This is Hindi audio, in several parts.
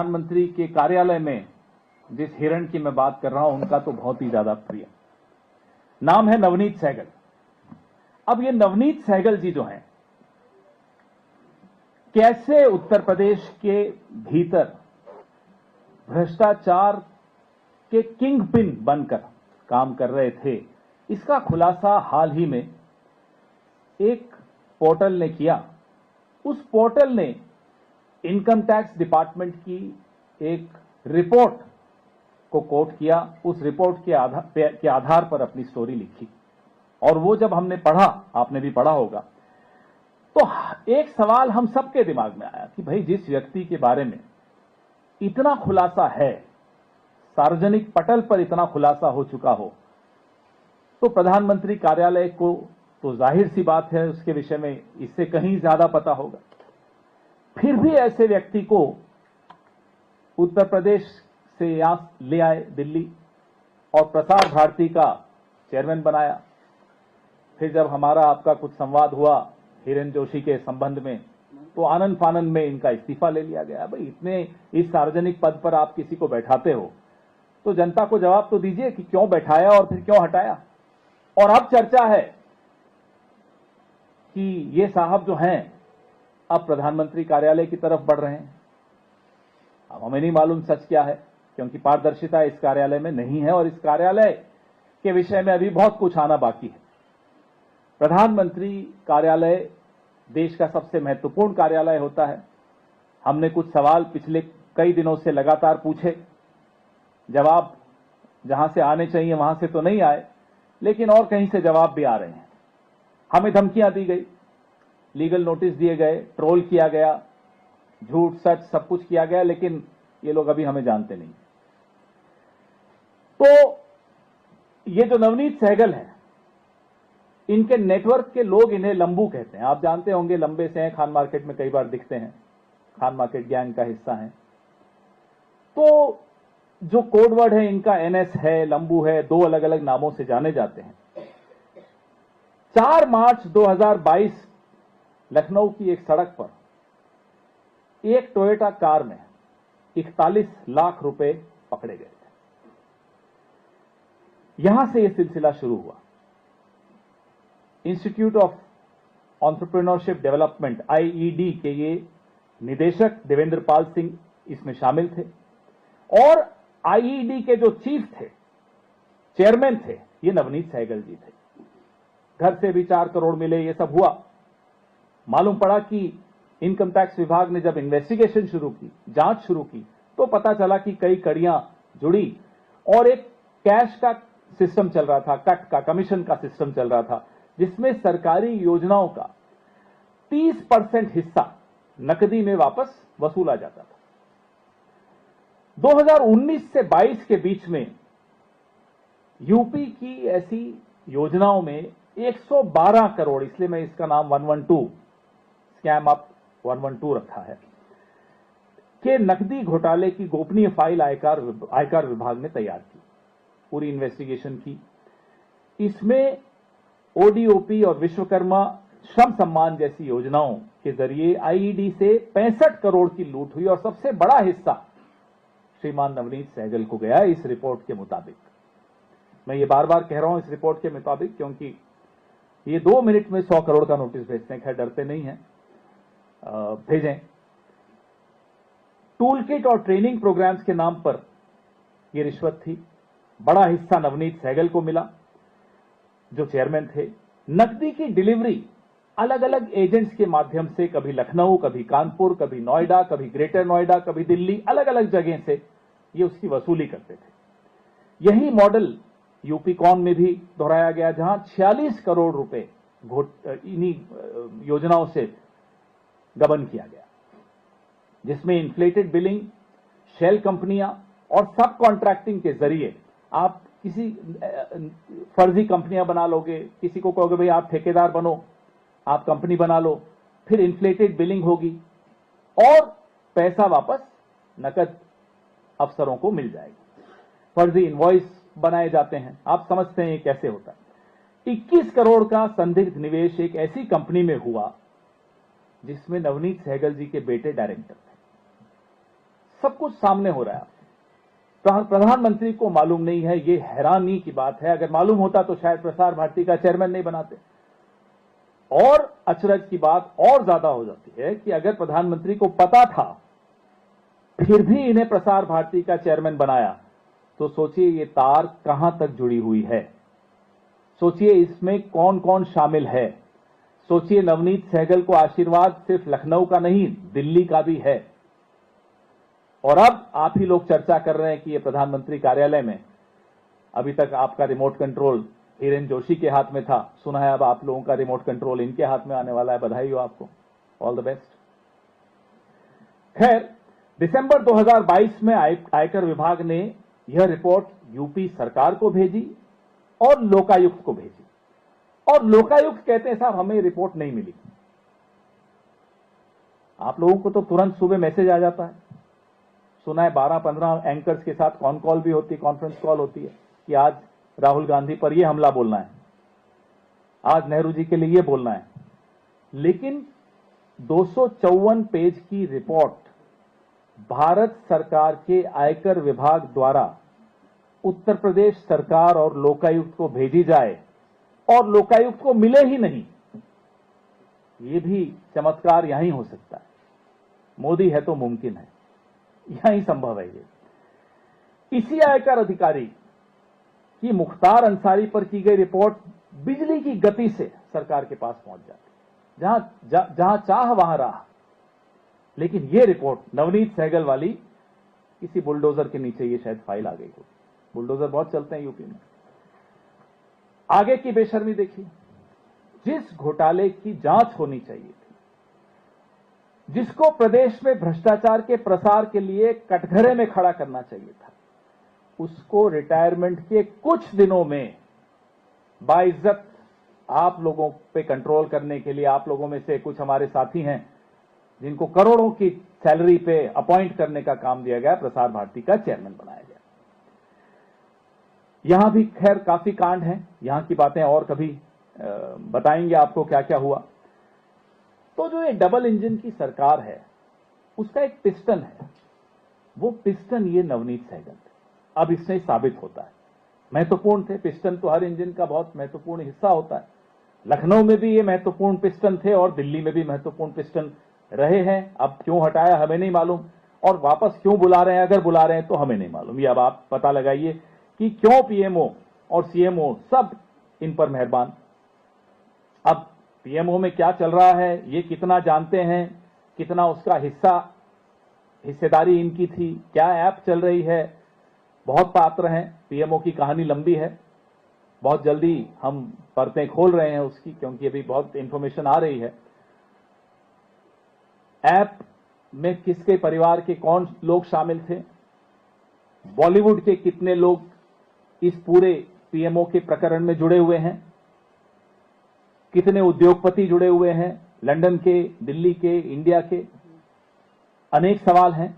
प्रधानमंत्री के कार्यालय में जिस हिरण की मैं बात कर रहा हूं उनका तो बहुत ही ज्यादा प्रिय नाम है नवनीत सहगल। अब ये नवनीत सहगल जी जो हैं, कैसे उत्तर प्रदेश के भीतर भ्रष्टाचार के किंग पिन बनकर काम कर रहे थे, इसका खुलासा हाल ही में एक पोर्टल ने किया। उस पोर्टल ने इनकम टैक्स डिपार्टमेंट की एक रिपोर्ट को कोट किया, उस रिपोर्ट के आधार पर अपनी स्टोरी लिखी। और वो जब हमने पढ़ा, आपने भी पढ़ा होगा, तो एक सवाल हम सबके दिमाग में आया कि भाई जिस व्यक्ति के बारे में इतना खुलासा है, सार्वजनिक पटल पर इतना खुलासा हो चुका हो, तो प्रधानमंत्री कार्यालय को तो जाहिर सी बात है उसके विषय में इससे कहीं ज्यादा पता होगा। फिर भी ऐसे व्यक्ति को उत्तर प्रदेश से यहां ले आए दिल्ली और प्रसार भारती का चेयरमैन बनाया। फिर जब हमारा आपका कुछ संवाद हुआ हिरेन जोशी के संबंध में, तो आनंद फानंद में इनका इस्तीफा ले लिया गया। भाई इतने इस सार्वजनिक पद पर आप किसी को बैठाते हो तो जनता को जवाब तो दीजिए कि क्यों बैठाया और फिर क्यों हटाया। और अब चर्चा है कि ये साहब जो हैं अब प्रधानमंत्री कार्यालय की तरफ बढ़ रहे हैं। अब हमें नहीं मालूम सच क्या है, क्योंकि पारदर्शिता इस कार्यालय में नहीं है और इस कार्यालय के विषय में अभी बहुत कुछ आना बाकी है। प्रधानमंत्री कार्यालय देश का सबसे महत्वपूर्ण कार्यालय होता है। हमने कुछ सवाल पिछले कई दिनों से लगातार पूछे, जवाब जहां से आने चाहिए वहां से तो नहीं आए, लेकिन और कहीं से जवाब भी आ रहे हैं। हमें धमकियां दी गई, लीगल नोटिस दिए गए, ट्रोल किया गया, झूठ सच सब कुछ किया गया, लेकिन ये लोग अभी हमें जानते नहीं। तो ये जो नवनीत सहगल हैं, इनके नेटवर्क के लोग इन्हें लंबू कहते हैं। आप जानते होंगे, लंबे से हैं, खान मार्केट में कई बार दिखते हैं, खान मार्केट गैंग का हिस्सा हैं। तो जो कोडवर्ड है इनका एनएस है, लंबू है, दो अलग अलग नामों से जाने जाते हैं। 4 मार्च 2022 लखनऊ की एक सड़क पर एक टोयोटा कार में 41 लाख रुपए पकड़े गए थे। यहां से यह सिलसिला शुरू हुआ। Institute of entrepreneurship development IED के ये निदेशक देवेंद्र पाल सिंह इसमें शामिल थे और आईईडी के जो चीफ थे, चेयरमैन थे, ये नवनीत सहगल जी थे। घर से भी 4 करोड़ मिले, ये सब हुआ। मालूम पड़ा कि इनकम टैक्स विभाग ने जब इन्वेस्टिगेशन शुरू की, जांच शुरू की, तो पता चला कि कई कड़ियां जुड़ी और एक कैश का सिस्टम चल रहा था, कट का, कमीशन का सिस्टम चल रहा था, जिसमें सरकारी योजनाओं का 30% हिस्सा नकदी में वापस वसूला जाता था। 2019 से 22 के बीच में यूपी की ऐसी योजनाओं में 112 करोड़, इसलिए मैं इसका नाम 112 स्कैम अप 112 रखा है, के नकदी घोटाले की गोपनीय फाइल आयकर विभाग ने तैयार की, पूरी इन्वेस्टिगेशन की। इसमें ओडीओपी और विश्वकर्मा श्रम सम्मान जैसी योजनाओं के जरिए आईईडी से 65 करोड़ की लूट हुई और सबसे बड़ा हिस्सा श्रीमान नवनीत सहगल को गया इस रिपोर्ट के मुताबिक। मैं ये बार बार कह रहा हूं इस रिपोर्ट के मुताबिक, क्योंकि ये 2 मिनट में 100 करोड़ का नोटिस भेजते हैं। खैर डरते नहीं हैं, भेजें। टूल किट और ट्रेनिंग प्रोग्राम्स के नाम पर यह रिश्वत थी। बड़ा हिस्सा नवनीत सहगल को मिला जो चेयरमैन थे। नकदी की डिलीवरी अलग अलग एजेंट्स के माध्यम से, कभी लखनऊ, कभी कानपुर, कभी नोएडा, कभी ग्रेटर नोएडा, कभी दिल्ली, अलग अलग जगह से ये उसकी वसूली करते थे। यही मॉडल यूपी कॉन में भी दोहराया गया, जहां 46 करोड़ रुपए इन्हीं योजनाओं से गबन किया गया, जिसमें इन्फ्लेटेड बिलिंग, शेल कंपनियां और सब कॉन्ट्रैक्टिंग के जरिए आप किसी फर्जी कंपनियां बना लोगे, किसी को कहोगे भाई आप ठेकेदार बनो, आप कंपनी बना लो, फिर इन्फ्लेटेड बिलिंग होगी और पैसा वापस नकद अफसरों को मिल जाएगी। फर्जी इनवॉइस बनाए जाते हैं। आप समझते हैं ये कैसे होता है। 21 करोड़ का संदिग्ध निवेश एक ऐसी कंपनी में हुआ जिसमें नवनीत सहगल जी के बेटे डायरेक्टर थे। सब कुछ सामने हो रहा है। प्रधानमंत्री को मालूम नहीं है, ये हैरानी की बात है। अगर मालूम होता तो शायद प्रसार भारती का चेयरमैन नहीं बनाते। और अचरज की बात और ज्यादा हो जाती है कि अगर प्रधानमंत्री को पता था फिर भी इन्हें प्रसार भारती का चेयरमैन बनाया, तो सोचिए ये तार कहां तक जुड़ी हुई है। सोचिए इसमें कौन कौन शामिल है। सोचिए नवनीत सहगल को आशीर्वाद सिर्फ लखनऊ का नहीं, दिल्ली का भी है। और अब आप ही लोग चर्चा कर रहे हैं कि ये प्रधानमंत्री कार्यालय में अभी तक आपका रिमोट कंट्रोल हिरेन जोशी के हाथ में था, सुना है अब आप लोगों का रिमोट कंट्रोल इनके हाथ में आने वाला है। बधाई हो आपको, ऑल द बेस्ट। खैर, दिसंबर 2022 में आयकर विभाग ने यह रिपोर्ट यूपी सरकार को भेजी और लोकायुक्त को भेजी। और लोकायुक्त कहते हैं साहब हमें रिपोर्ट नहीं मिली। आप लोगों को तो तुरंत सुबह मैसेज आ जाता है, सुना है 12-15 एंकर्स के साथ कॉन कॉल भी होती है, कॉन्फ्रेंस कॉल होती है कि आज राहुल गांधी पर यह हमला बोलना है, आज नेहरू जी के लिए यह बोलना है। लेकिन 254 पेज की रिपोर्ट भारत सरकार के आयकर विभाग द्वारा उत्तर प्रदेश सरकार और लोकायुक्त को भेजी जाए और लोकायुक्त को मिले ही नहीं, ये भी चमत्कार यहीं हो सकता है। मोदी है तो मुमकिन है, यहीं संभव है ये। इसी आयकर अधिकारी की मुख्तार अंसारी पर की गई रिपोर्ट बिजली की गति से सरकार के पास पहुंच जाती, जहां चाह वहां राह। लेकिन ये रिपोर्ट नवनीत सहगल वाली किसी बुलडोजर के नीचे ये शायद फाइल आ गई हो। बुलडोजर बहुत चलते हैं यूपी में। आगे की बेशर्मी देखिए, जिस घोटाले की जांच होनी चाहिए थी, जिसको प्रदेश में भ्रष्टाचार के प्रसार के लिए कटघरे में खड़ा करना चाहिए था, उसको रिटायरमेंट के कुछ दिनों में बाइज्जत आप लोगों पे कंट्रोल करने के लिए, आप लोगों में से कुछ हमारे साथी हैं जिनको करोड़ों की सैलरी पे अपॉइंट करने का काम दिया गया, प्रसार भारती का चेयरमैन बनाया गया। यहां भी खैर काफी कांड हैं, यहां की बातें और कभी बताएंगे आपको क्या क्या हुआ। तो जो ये डबल इंजन की सरकार है, उसका एक पिस्टन है, वो पिस्टन ये नवनीत सहगल थे। अब इससे साबित होता है महत्वपूर्ण थे। पिस्टन तो हर इंजन का बहुत महत्वपूर्ण हिस्सा होता है। लखनऊ में भी ये महत्वपूर्ण पिस्टन थे और दिल्ली में भी महत्वपूर्ण पिस्टन रहे हैं। अब क्यों हटाया हमें नहीं मालूम, और वापस क्यों बुला रहे हैं, अगर बुला रहे हैं तो हमें नहीं मालूम। ये अब आप पता लगाइए कि क्यों पीएमओ और सीएमओ सब इन पर मेहरबान। अब पीएमओ में क्या चल रहा है ये कितना जानते हैं, कितना उसका हिस्सेदारी इनकी थी, क्या ऐप चल रही है, बहुत पात्र हैं। पीएमओ की कहानी लंबी है, बहुत जल्दी हम परतें खोल रहे हैं उसकी, क्योंकि अभी बहुत इंफॉर्मेशन आ रही है। ऐप में किसके परिवार के कौन लोग शामिल थे, बॉलीवुड के कितने लोग इस पूरे पीएमओ के प्रकरण में जुड़े हुए हैं, कितने उद्योगपति जुड़े हुए हैं, लंदन के, दिल्ली के, इंडिया के, अनेक सवाल हैं।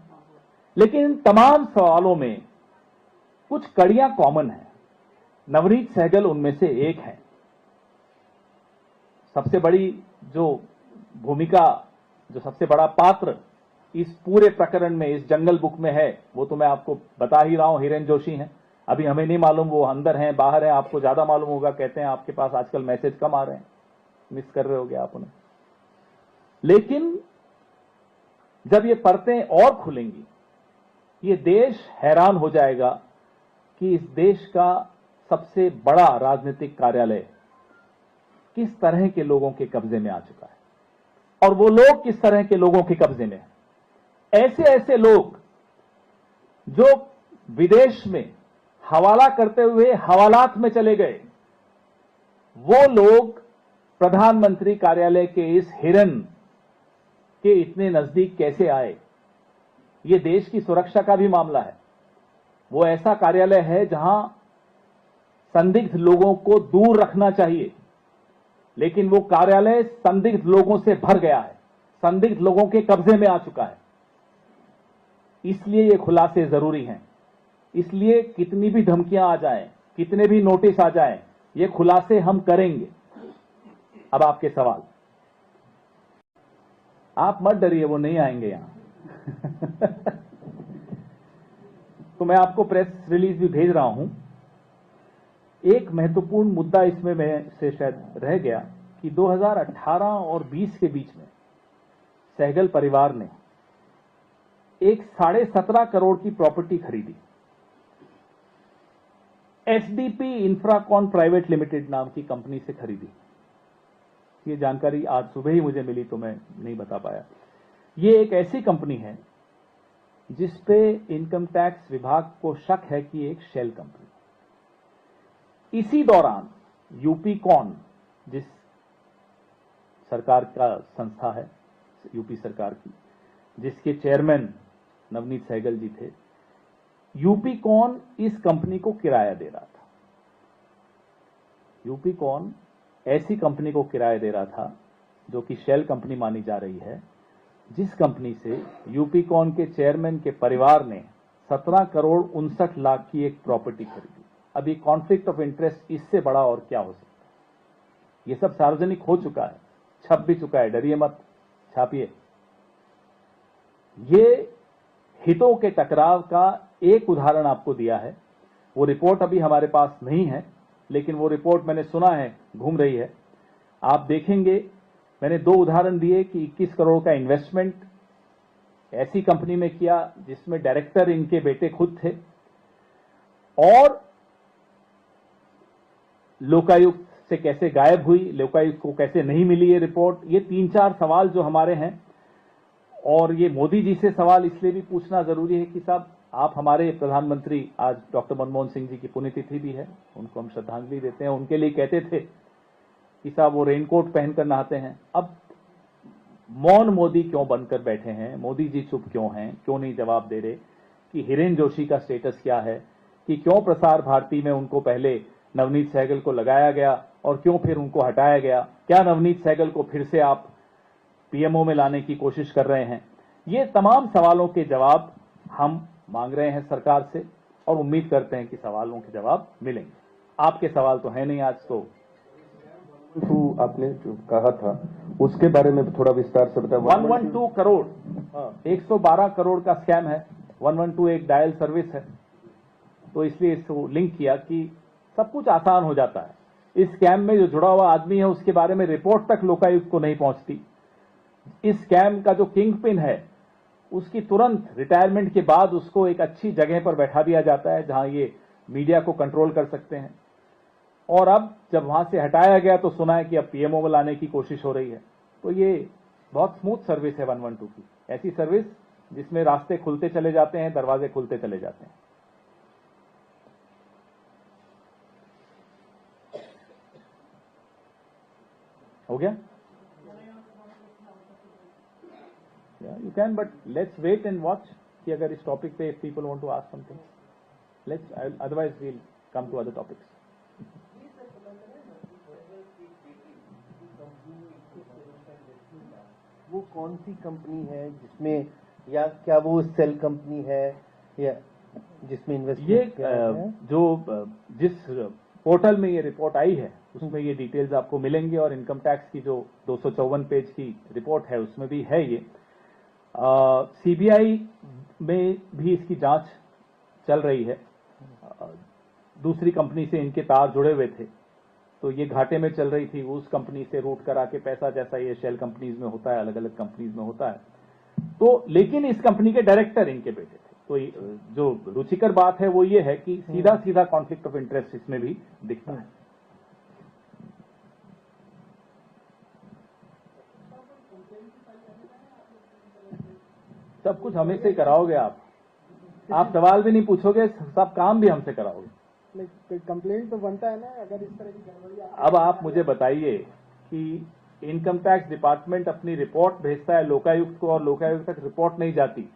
लेकिन इन तमाम सवालों में कुछ कड़ियां कॉमन हैं। नवनीत सहगल उनमें से एक है। सबसे बड़ी जो भूमिका, जो सबसे बड़ा पात्र इस पूरे प्रकरण में, इस जंगल बुक में है, वो तो मैं आपको बता ही रहा हूं, हिरेन जोशी हैं। अभी हमें नहीं मालूम वो अंदर हैं बाहर हैं, आपको ज्यादा मालूम होगा। कहते हैं आपके पास आजकल मैसेज कम आ रहे हैं, मिस कर रहे होगे आप उन्हें। लेकिन जब ये परतें और खुलेंगी, ये देश हैरान हो जाएगा कि इस देश का सबसे बड़ा राजनीतिक कार्यालय किस तरह के लोगों के कब्जे में आ चुका है, और वो लोग किस तरह के लोगों के कब्जे में। ऐसे ऐसे लोग जो विदेश में हवाला करते हुए हवालात में चले गए, वो लोग प्रधानमंत्री कार्यालय के इस हिरन के इतने नजदीक कैसे आए। ये देश की सुरक्षा का भी मामला है। वो ऐसा कार्यालय है जहां संदिग्ध लोगों को दूर रखना चाहिए, लेकिन वो कार्यालय संदिग्ध लोगों से भर गया है, संदिग्ध लोगों के कब्जे में आ चुका है। इसलिए ये खुलासे जरूरी हैं। इसलिए कितनी भी धमकियां आ जाएं, कितने भी नोटिस आ जाएं, ये खुलासे हम करेंगे। अब आपके सवाल, आप मत डरिए, वो नहीं आएंगे यहां। तो मैं आपको प्रेस रिलीज भी भेज रहा हूं। एक महत्वपूर्ण मुद्दा इसमें मैं से शायद रह गया कि 2018 और 20 के बीच में सहगल परिवार ने एक 17.5 करोड़ की प्रॉपर्टी खरीदी। एसडीपी इंफ्राकॉन प्राइवेट लिमिटेड नाम की कंपनी से खरीदी। ये जानकारी आज सुबह ही मुझे मिली तो मैं नहीं बता पाया। ये एक ऐसी कंपनी है जिस पे इनकम टैक्स विभाग को शक है कि एक शेल कंपनी। इसी दौरान यूपीकॉन, जिस सरकार का संस्था है यूपी सरकार की, जिसके चेयरमैन नवनीत सहगल जी थे, यूपीकॉन इस कंपनी को किराया दे रहा था। यूपीकॉन ऐसी कंपनी को किराया दे रहा था जो कि शेल कंपनी मानी जा रही है, जिस कंपनी से यूपीकॉन के चेयरमैन के परिवार ने 17 करोड़ 59 लाख की एक प्रॉपर्टी खरीदी। अभी कॉन्फ्लिक्ट ऑफ इंटरेस्ट इससे बड़ा और क्या हो सकता है? ये सब सार्वजनिक हो चुका है, छप भी चुका है, डरिए मत, छापिए। ये हितों के टकराव का एक उदाहरण आपको दिया है। वो रिपोर्ट अभी हमारे पास नहीं है, लेकिन वो रिपोर्ट मैंने सुना है घूम रही है। आप देखेंगे, मैंने 2 उदाहरण दिए कि 21 करोड़ का इन्वेस्टमेंट ऐसी कंपनी में किया जिसमें डायरेक्टर इनके बेटे खुद थे, और लोकायुक्त से कैसे गायब हुई, लोकायुक्त को कैसे नहीं मिली ये रिपोर्ट। ये 3-4 सवाल जो हमारे हैं, और ये मोदी जी से सवाल इसलिए भी पूछना जरूरी है कि साहब, आप हमारे प्रधानमंत्री, आज डॉक्टर मनमोहन सिंह जी की पुण्यतिथि भी है, उनको हम श्रद्धांजलि देते हैं। उनके लिए कहते थे कि साहब वो रेनकोट पहनकर नहाते हैं। अब मौन मोदी क्यों बनकर बैठे हैं? मोदी जी चुप क्यों हैं? क्यों नहीं जवाब दे रहे कि हिरेन जोशी का स्टेटस क्या है, कि क्यों प्रसार भारती में उनको पहले नवनीत सहगल को लगाया गया और क्यों फिर उनको हटाया गया? क्या नवनीत सहगल को फिर से आप पीएमओ में लाने की कोशिश कर रहे हैं? ये तमाम सवालों के जवाब हम मांग रहे हैं सरकार से, और उम्मीद करते हैं कि सवालों के जवाब मिलेंगे। आपके सवाल तो है नहीं आज, तो आपने जो कहा था उसके बारे में थोड़ा विस्तार से बताएं। 112 करोड़, 112 करोड़ का स्कैम है। 112 एक डायल सर्विस है, तो इसलिए इसको लिंक किया कि सब कुछ आसान हो जाता है। इस स्कैम में जो जुड़ा हुआ आदमी है उसके बारे में रिपोर्ट तक लोकायुक्त को नहीं पहुंचती। इस स्कैम का जो किंग पिन है, उसकी तुरंत रिटायरमेंट के बाद उसको एक अच्छी जगह पर बैठा दिया जाता है जहां ये मीडिया को कंट्रोल कर सकते हैं। और अब जब वहां से हटाया गया तो सुना है कि अब पीएमओ में लाने की कोशिश हो रही है। तो ये बहुत स्मूथ सर्विस है 112 की, ऐसी सर्विस जिसमें रास्ते खुलते चले जाते हैं, दरवाजे खुलते चले जाते हैं। हो गया? You can, but let's wait and watch कि अगर इस टॉपिक पे if people want to ask something, otherwise we'll come to other topics. वो कौन सी कंपनी है जिसमें, या क्या वो सेल कंपनी है या जिसमें इन्वेस्टमेंट किया है? जो जिस पोर्टल में ये रिपोर्ट आई है उसमें ये डिटेल्स आपको मिलेंगे, और इनकम टैक्स की जो 254 पेज की रिपोर्ट है उसमें भी है ये। सीबीआई में भी इसकी जांच चल रही है। दूसरी कंपनी से इनके तार जुड़े हुए थे, तो ये घाटे में चल रही थी। उस कंपनी से रूट करा के पैसा, जैसा ये शेल कंपनीज में होता है, अलग अलग कंपनीज में होता है। तो लेकिन इस कंपनी के डायरेक्टर इनके बेटे थे। तो जो रुचिकर बात है वो ये है कि सीधा सीधा कॉन्फ्लिक्ट ऑफ इंटरेस्ट इसमें भी दिखता है। सब कुछ हमें से ही कराओगे आप सवाल भी नहीं पूछोगे, सब काम भी हमसे कराओगे। कंप्लेंट तो बनता है ना अगर इस तरह की गड़बड़ी। अब आप मुझे बताइए कि इनकम टैक्स डिपार्टमेंट अपनी रिपोर्ट भेजता है लोकायुक्त को, और लोकायुक्त तक रिपोर्ट नहीं जाती।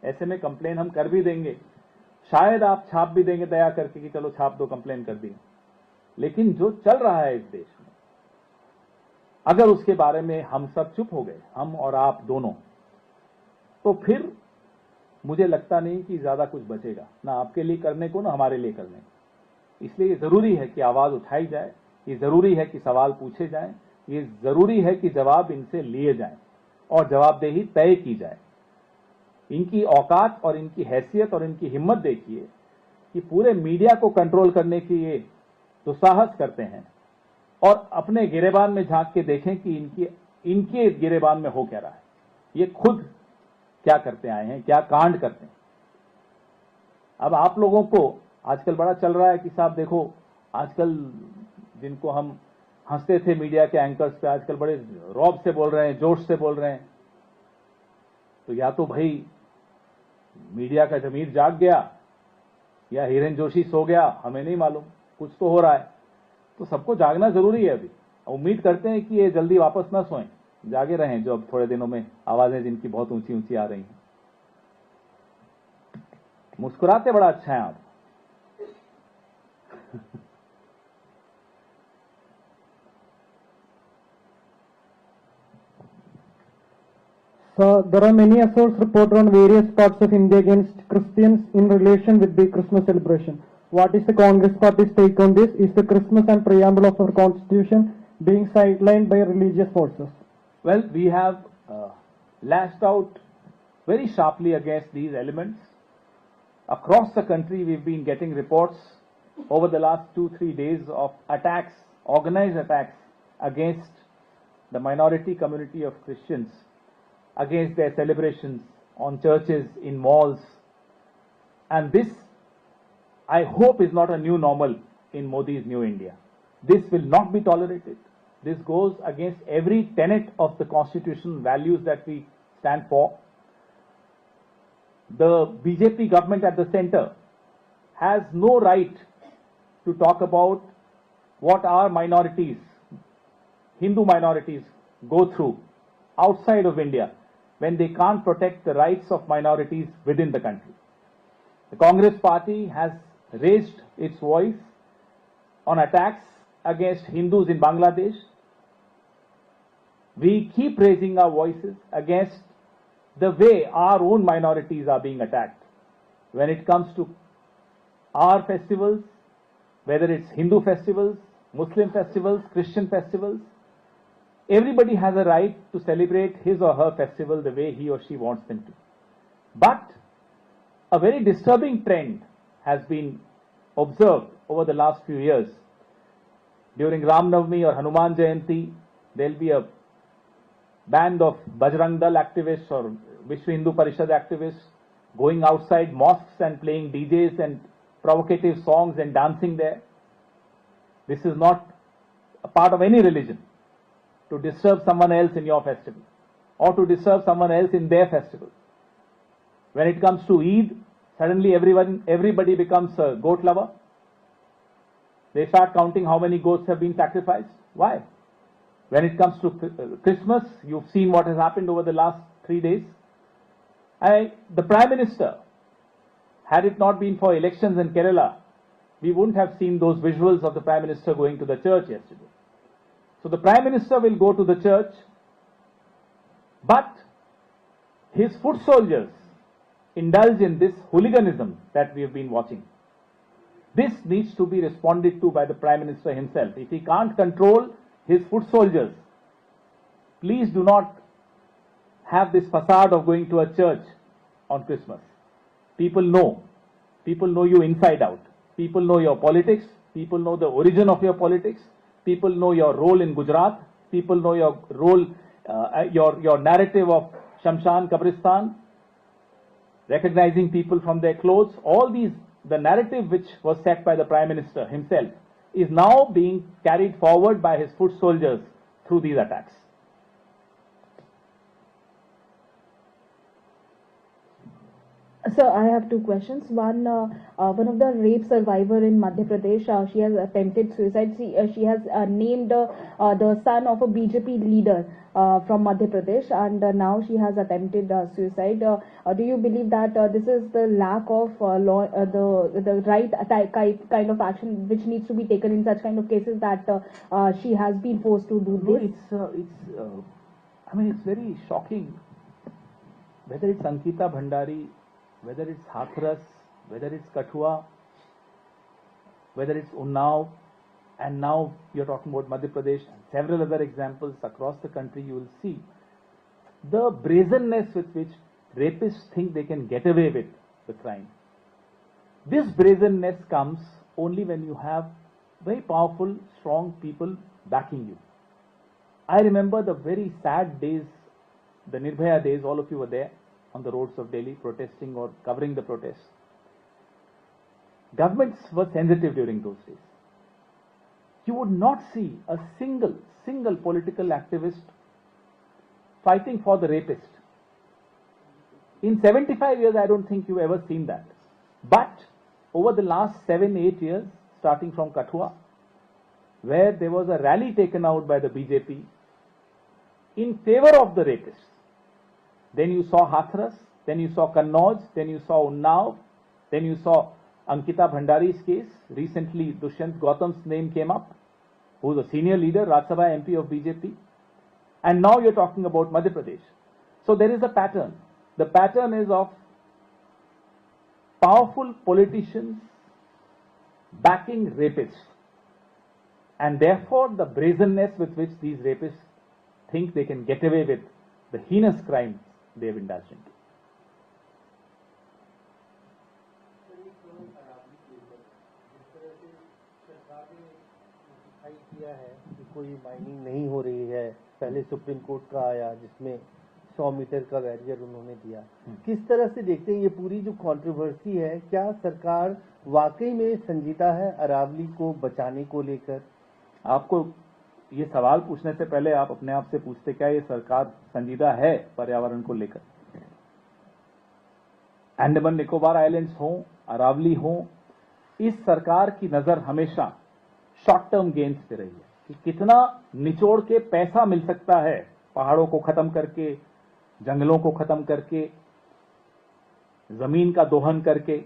ऐसे में कंप्लेन हम कर भी देंगे, शायद आप छाप भी देंगे दया करके कि चलो छाप दो, कंप्लेन कर दी। लेकिन जो चल रहा है इस देश में, अगर उसके बारे में हम सब चुप हो गए, हम और आप दोनों, तो फिर मुझे लगता नहीं कि ज्यादा कुछ बचेगा, ना आपके लिए करने को, ना हमारे लिए करने को। इसलिए ये जरूरी है कि आवाज उठाई जाए, ये जरूरी है कि सवाल पूछे जाएं, ये जरूरी है कि जवाब इनसे लिए जाएं और जवाबदेही तय की जाए। इनकी औकात और इनकी हैसियत और इनकी हिम्मत देखिए कि पूरे मीडिया को कंट्रोल करने की ये दुस्साहस करते हैं और अपने गिरेबान में झांक के देखें कि इनके गिरेबान में हो क्या रहा है। ये खुद क्या करते आए हैं, क्या कांड करते हैं। अब आप लोगों को आजकल बड़ा चल रहा है कि साहब देखो, आजकल जिनको हम हंसते थे मीडिया के एंकर्स पे, आजकल बड़े रौब से बोल रहे हैं, जोश से बोल रहे हैं। तो या तो भाई मीडिया का जमीर जाग गया या हिरेन जोशी सो गया, हमें नहीं मालूम, कुछ तो हो रहा है। तो सबको जागना जरूरी है अभी। उम्मीद करते हैं कि ये जल्दी वापस ना सोएं, जागे रहें, जो अब थोड़े दिनों में आवाजें जिनकी बहुत ऊंची ऊंची आ रही हैं। मुस्कुराते बड़ा अच्छा है आप। So there are many assaults reported on various parts of India against Christians in relation with the Christmas celebration. What is the Congress Party's take on this? Is the Christmas and preamble of our Constitution being sidelined by religious forces? Well, we have lashed out very sharply against these elements. Across the country, we've been getting reports over the last 2-3 days of attacks, organized attacks against the minority community of Christians, against their celebrations on churches, in malls. And this, I hope, is not a new normal in Modi's new India. This will not be tolerated. This goes against every tenet of the Constitution, values that we stand for. The BJP government at the center has no right to talk about what our minorities, Hindu minorities, go through outside of India when they can't protect the rights of minorities within the country. The Congress Party has raised its voice on attacks against Hindus in Bangladesh. We keep raising our voices against the way our own minorities are being attacked. When it comes to our festivals, whether it's Hindu festivals, Muslim festivals, Christian festivals, everybody has a right to celebrate his or her festival the way he or she wants them to. But a very disturbing trend has been observed over the last few years. During Ram Navami or Hanuman Jayanti, there'll be a band of Bajrang Dal activists or Vishwa Hindu Parishad activists going outside mosques and playing DJs and provocative songs and dancing there. This is not a part of any religion, to disturb someone else in your festival or to disturb someone else in their festival. When it comes to Eid, suddenly everybody becomes a goat lover. They start counting how many goats have been sacrificed. Why? When it comes to Christmas, you've seen what has happened over the last 3 days. The Prime Minister, had it not been for elections in Kerala, we wouldn't have seen those visuals of the Prime Minister going to the church yesterday. So the Prime Minister will go to the church, but his foot soldiers indulge in this hooliganism that we have been watching. This needs to be responded to by the Prime Minister himself. If he can't control his foot soldiers, please do not have this facade of going to a church on Christmas. People know you inside out. People know your politics. People know the origin of your politics. People know your role in Gujarat. People know your role, your narrative of Shamshan Kabristan, recognizing people from their clothes. All these, the narrative which was set by the Prime Minister himself, is now being carried forward by his foot soldiers through these attacks. Sir, I have two questions. One of the rape survivor in Madhya Pradesh, she has attempted suicide. She has named the son of a BJP leader from Madhya Pradesh, and now she has attempted suicide. Do you believe that this is the lack of law, the right kind of action which needs to be taken in such kind of cases, that she has been forced to do this? It's very shocking. Whether it's Ankita Bhandari, whether it's Hathras, whether it's Kathua, whether it's Unnao, and now you're talking about Madhya Pradesh, and several other examples across the country, you will see the brazenness with which rapists think they can get away with the crime. This brazenness comes only when you have very powerful, strong people backing you. I remember the very sad days, the Nirbhaya days, all of you were there on the roads of Delhi protesting or covering the protests. Governments were sensitive during those days. You would not see a single political activist fighting for the rapist. In 75 years, I don't think you've ever seen that. But over the last 7-8 years, starting from Kathua, where there was a rally taken out by the BJP in favor of the rapists. Then you saw Hathras, then you saw Kannauj, then you saw Unnao, then you saw Ankita Bhandari's case. Recently, Dushyant Gautam's name came up, who is a senior leader, Rajya Sabha MP of BJP. And now you're talking about Madhya Pradesh. So there is a pattern. The pattern is of powerful politicians backing rapists. And therefore, the brazenness with which these rapists think they can get away with the heinous crimes they have indulged in. किया है कि कोई माइनिंग नहीं हो रही है, पहले सुप्रीम कोर्ट का आया जिसमें 100 मीटर का बैरियर उन्होंने दिया। किस तरह से देखते हैं ये पूरी जो कंट्रोवर्सी है, क्या सरकार वाकई में संजीदा है अरावली को बचाने को लेकर? आपको ये सवाल पूछने से पहले आप अपने आप से पूछते क्या ये सरकार संजीदा है पर्यावरण को लेकर? अंडमान निकोबार आइलैंड्स हो, अरावली हो, इस सरकार की नजर हमेशा शॉर्ट टर्म गेन्स पे रही है कि कितना निचोड़ के पैसा मिल सकता है, पहाड़ों को खत्म करके, जंगलों को खत्म करके, जमीन का दोहन करके,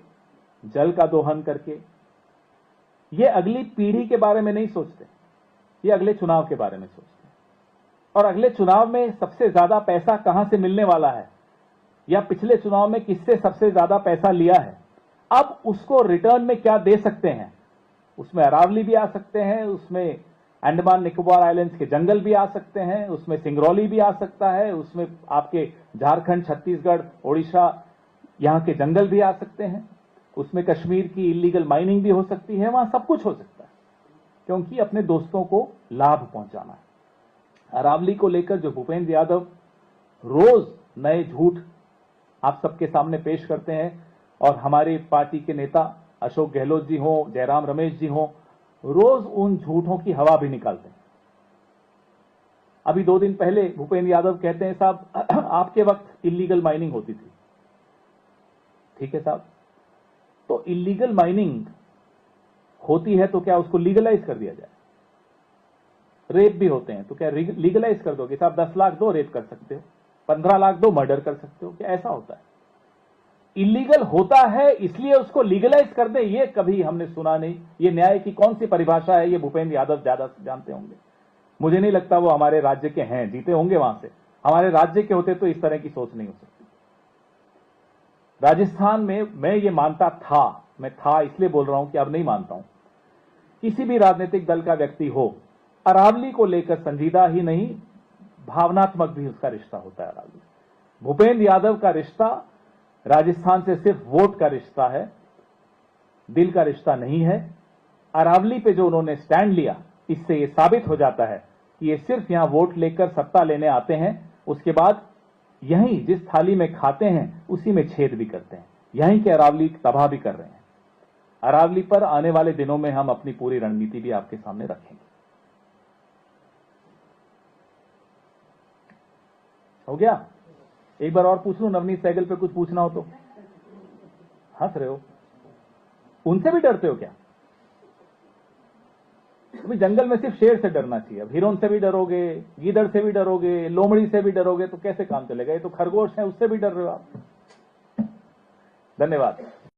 जल का दोहन करके। ये अगली पीढ़ी के बारे में नहीं सोचते, ये अगले चुनाव के बारे में सोचते हैं। और अगले चुनाव में सबसे ज्यादा पैसा कहां से मिलने वाला है, या पिछले चुनाव में किससे सबसे ज्यादा पैसा लिया है, अब उसको रिटर्न में क्या दे सकते हैं। उसमें अरावली भी आ सकते हैं, उसमें अंडमान निकोबार आइलैंड्स के जंगल भी आ सकते हैं, उसमें सिंगरौली भी आ सकता है, उसमें आपके झारखंड, छत्तीसगढ़, ओडिशा यहां के जंगल भी आ सकते हैं, उसमें कश्मीर की इलीगल माइनिंग भी हो सकती है, वहां सब कुछ हो सकता है, क्योंकि अपने दोस्तों को लाभ पहुंचाना है। अरावली को लेकर जो भूपेंद्र यादव रोज नए झूठ आप सबके सामने पेश करते हैं, और हमारी पार्टी के नेता अशोक गहलोत जी हो, जयराम रमेश जी हो, रोज उन झूठों की हवा भी निकालते हैं। अभी 2 दिन पहले भूपेंद्र यादव कहते हैं साहब आपके वक्त इलीगल माइनिंग होती थी। ठीक है साहब, तो इलीगल माइनिंग होती है तो क्या उसको लीगलाइज कर दिया जाए? रेप भी होते हैं तो क्या लीगलाइज कर दोगे साहब? 10 लाख दो रेप कर सकते हो, 15 लाख दो मर्डर कर सकते हो, क्या ऐसा होता है? इलीगल होता है इसलिए उसको लीगलाइज कर दे, ये कभी हमने सुना नहीं। ये न्याय की कौन सी परिभाषा है, ये भूपेंद्र यादव ज्यादा जानते होंगे। मुझे नहीं लगता वो हमारे राज्य के हैं, जीते होंगे वहां से। हमारे राज्य के होते तो इस तरह की सोच नहीं हो सकती। राजस्थान में मैं ये मानता था, मैं था इसलिए बोल रहा हूं कि अब नहीं मानता हूं, किसी भी राजनीतिक दल का व्यक्ति हो, अरावली को लेकर संजीदा ही नहीं भावनात्मक भी उसका रिश्ता होता है। अरावली भूपेंद्र यादव का रिश्ता राजस्थान से सिर्फ वोट का रिश्ता है, दिल का रिश्ता नहीं है। अरावली पे जो उन्होंने स्टैंड लिया, इससे यह साबित हो जाता है कि ये सिर्फ यहां वोट लेकर सत्ता लेने आते हैं, उसके बाद यहीं जिस थाली में खाते हैं उसी में छेद भी करते हैं। यहीं के अरावली तबाह भी कर रहे हैं। अरावली पर आने वाले दिनों में हम अपनी पूरी रणनीति भी आपके सामने रखेंगे। हो गया? एक बार और पूछ लूं, नवनीत सहगल पे कुछ पूछना हो तो? हंस रहे हो, उनसे भी डरते हो क्या? तुम्हें जंगल में सिर्फ शेर से डरना चाहिए, अब हिरन से भी डरोगे, गीदड़ से भी डरोगे, लोमड़ी से भी डरोगे, तो कैसे काम चलेगा? ये तो खरगोश है, उससे भी डर रहे हो आप। धन्यवाद।